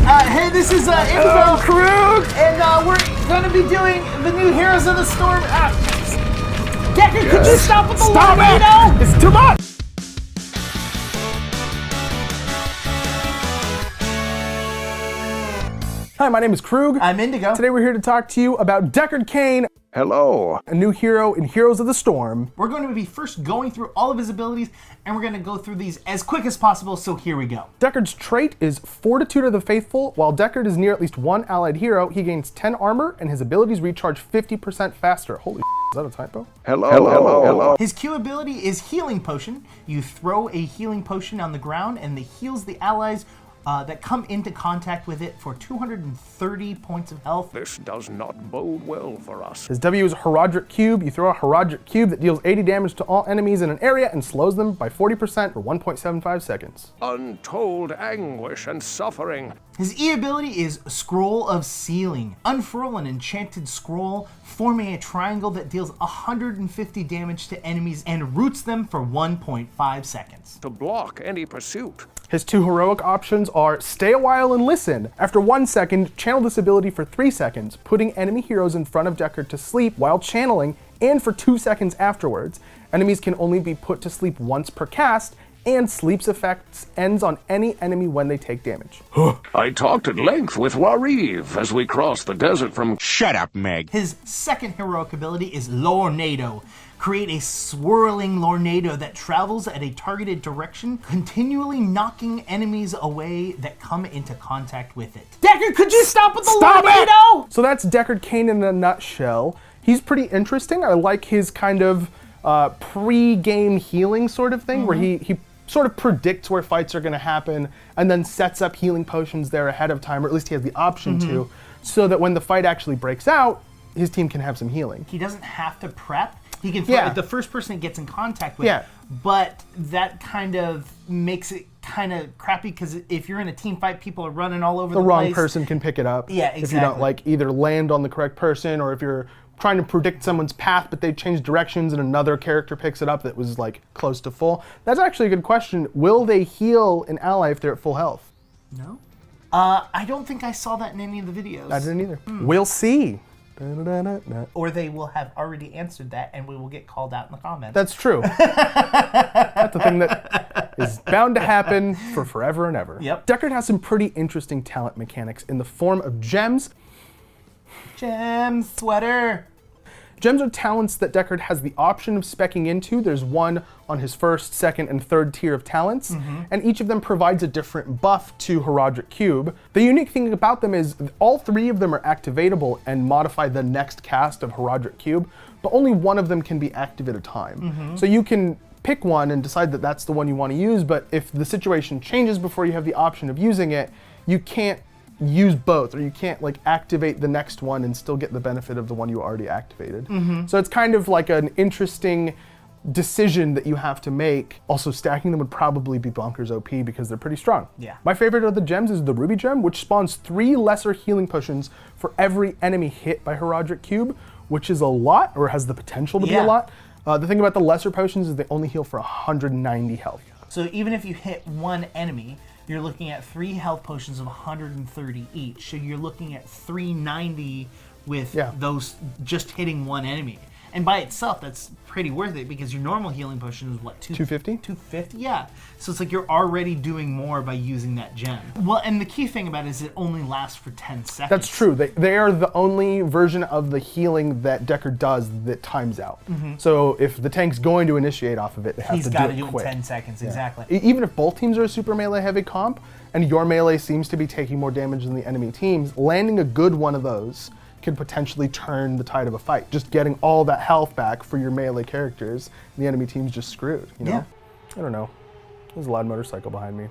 Hey, this is Inova. Krug! And we're going to be doing the new Heroes of the Storm. Deckard, could you stop with the tornado? It's too much! Hi, my name is Krug. I'm Indigo. Today we're here to talk to you about Deckard Cain. Hello. A new hero in Heroes of the Storm. We're going to be first going through all of his abilities, and we're going to go through these as quick as possible, so here we go. Deckard's trait is Fortitude of the Faithful. While Deckard is near at least one allied hero, he gains 10 armor, and his abilities recharge 50% faster. Holy is that a typo? Hello. His Q ability is Healing Potion. You throw a healing potion on the ground, and it heals the allies that come into contact with it for 230 points of health. This does not bode well for us. His W is Herodric Cube. You throw a Herodric Cube that deals 80 damage to all enemies in an area and slows them by 40% for 1.75 seconds. Untold anguish and suffering. His E ability is Scroll of Sealing. Unfurl an enchanted scroll, forming a triangle that deals 150 damage to enemies and roots them for 1.5 seconds. To block any pursuit. His two heroic options are Stay a While and Listen. After 1 second, channel this ability for 3 seconds, putting enemy heroes in front of Deckard to sleep while channeling, and for 2 seconds afterwards. Enemies can only be put to sleep once per cast, and Sleep's effects ends on any enemy when they take damage. I talked at length with Wariv as we crossed the desert from... Shut up, Meg. His second heroic ability is Lornado. Create a swirling Lornado that travels at a targeted direction, continually knocking enemies away that come into contact with it. Deckard, could you stop with the Lornado? So that's Deckard Cain in a nutshell. He's pretty interesting. I like his kind of pre-game healing sort of thing, where he sort of predicts where fights are going to happen and then sets up healing potions there ahead of time, or at least he has the option to, so that when the fight actually breaks out, his team can have some healing. He doesn't have to prep. He can throw the first person he gets in contact with, but that kind of makes it kind of crappy, because if you're in a team fight, people are running all over the place. The wrong person can pick it up. Yeah, exactly. If you don't like either land on the correct person, or if you're trying to predict someone's path, but they change directions and another character picks it up that was like close to full. That's actually a good question. Will they heal an ally if they're at full health? No. I don't think I saw that in any of the videos. I didn't either. We'll see. Or they will have already answered that, and we will get called out in the comments. That's true. That's a thing that is bound to happen for forever and ever. Yep. Deckard has some pretty interesting talent mechanics in the form of gems. Gem sweater. Gems are talents that Deckard has the option of speccing into. There's one on his first, second, and third tier of talents, and each of them provides a different buff to Herodric Cube. The unique thing about them is all 3 of them are activatable and modify the next cast of Herodric Cube, but only one of them can be active at a time. So you can pick one and decide that that's the one you want to use, but if the situation changes before you have the option of using it, you can't use both, or you can't like activate the next one and still get the benefit of the one you already activated. So it's kind of like an interesting decision that you have to make. Also, stacking them would probably be bonkers OP because they're pretty strong. Yeah. My favorite of the gems is the Ruby Gem, which spawns 3 lesser healing potions for every enemy hit by Herodric Cube, which is a lot, or has the potential to be a lot. The thing about the lesser potions is they only heal for 190 health. So even if you hit one enemy, you're looking at 3 health potions of 130 each. So you're looking at 390 with those just hitting one enemy. And by itself, that's pretty worth it, because your normal healing potion is what, 250? 250, yeah. So it's like you're already doing more by using that gem. Well, and the key thing about it is it only lasts for 10 seconds. That's true. They are the only version of the healing that Deckard does that times out. So if the tank's going to initiate off of it, they have to do it quick. He's got to do it in 10 seconds, exactly. Even if both teams are a super melee heavy comp, and your melee seems to be taking more damage than the enemy teams, landing a good one of those can potentially turn the tide of a fight. Just getting all that health back for your melee characters, the enemy team's just screwed, you know? I don't know. There's a loud motorcycle behind me.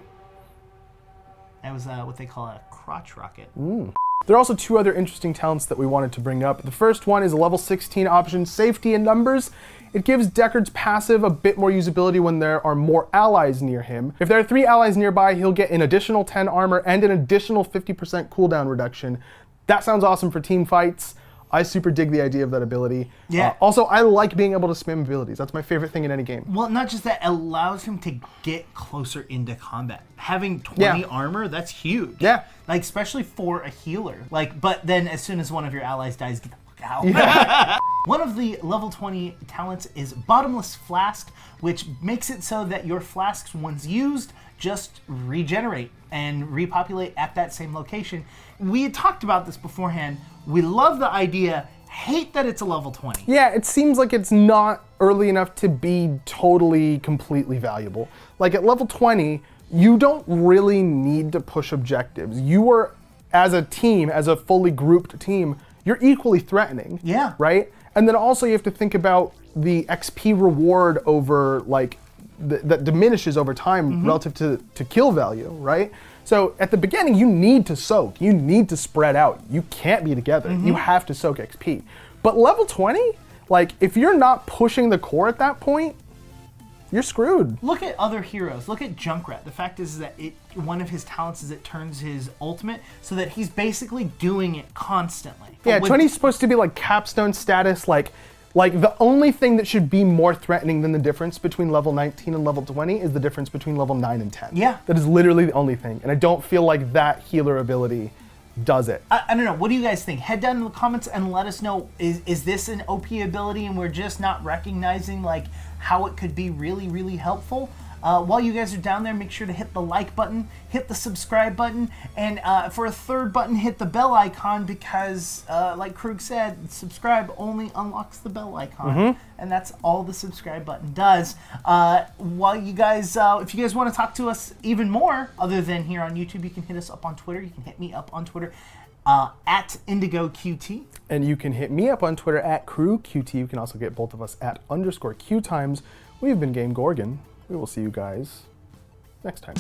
That was what they call a crotch rocket. There are also 2 other interesting talents that we wanted to bring up. The first one is a level 16 option, Safety in Numbers. It gives Deckard's passive a bit more usability when there are more allies near him. If there are 3 allies nearby, he'll get an additional 10 armor and an additional 50% cooldown reduction. That sounds awesome for team fights. I super dig the idea of that ability. Yeah. Also, I like being able to spam abilities. That's my favorite thing in any game. Well, not just that, it allows him to get closer into combat. Having 20 armor, that's huge. Yeah. Like, especially for a healer. Like, but then as soon as one of your allies dies, get the fuck out. Yeah. One of the level 20 talents is Bottomless Flask, which makes it so that your flasks, once used, just regenerate and repopulate at that same location. We had talked about this beforehand. We love the idea, hate that it's a level 20. Yeah, it seems like it's not early enough to be totally, completely valuable. Like at level 20, you don't really need to push objectives. You are, as a team, as a fully grouped team, you're equally threatening. Yeah. Right? And then also you have to think about the XP reward over, like, that diminishes over time relative to kill value, right? So at the beginning, you need to soak. You need to spread out. You can't be together. You have to soak XP. But level 20, like, if you're not pushing the core at that point, you're screwed. Look at other heroes. Look at Junkrat. The fact is that one of his talents is it turns his ultimate so that he's basically doing it constantly. Yeah, 20 is supposed to be like capstone status, like the only thing that should be more threatening than the difference between level 19 and level 20 is the difference between level 9 and 10. Yeah. That is literally the only thing. And I don't feel like that healer ability does it. I don't know. What do you guys think? Head down in the comments and let us know, is this an OP ability and we're just not recognizing like how it could be really, really helpful? While you guys are down there, make sure to hit the like button, hit the subscribe button, and for a third button, hit the bell icon because, like Krug said, subscribe only unlocks the bell icon, and that's all the subscribe button does. While you guys, if you guys want to talk to us even more, other than here on YouTube, you can hit us up on Twitter. You can hit me up on Twitter at IndigoQT. And you can hit me up on Twitter at QueueQT. You can also get both of us at _QueueTimes. We've been GameGorgon. We will see you guys next time.